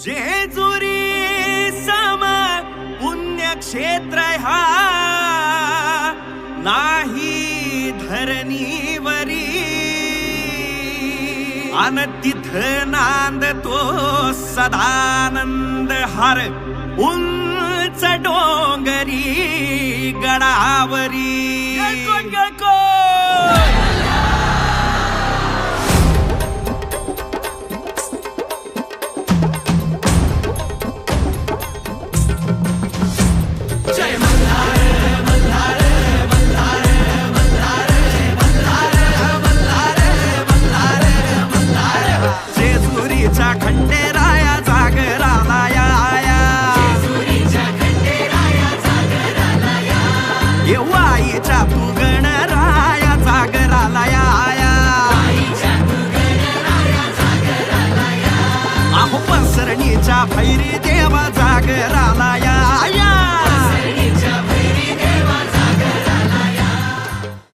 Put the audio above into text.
जेजुरी सम पुण्यक्षेत्र हा नाही धरणीवरी अन तिथ नांदतो सदानंद हर उंच डोंगरी गडावरी जेजुरीच्या खंडेराया जागराला या वाईच्या तू गणराया जागराला या अहो पसरणीच्या भैरी देवा जागराला या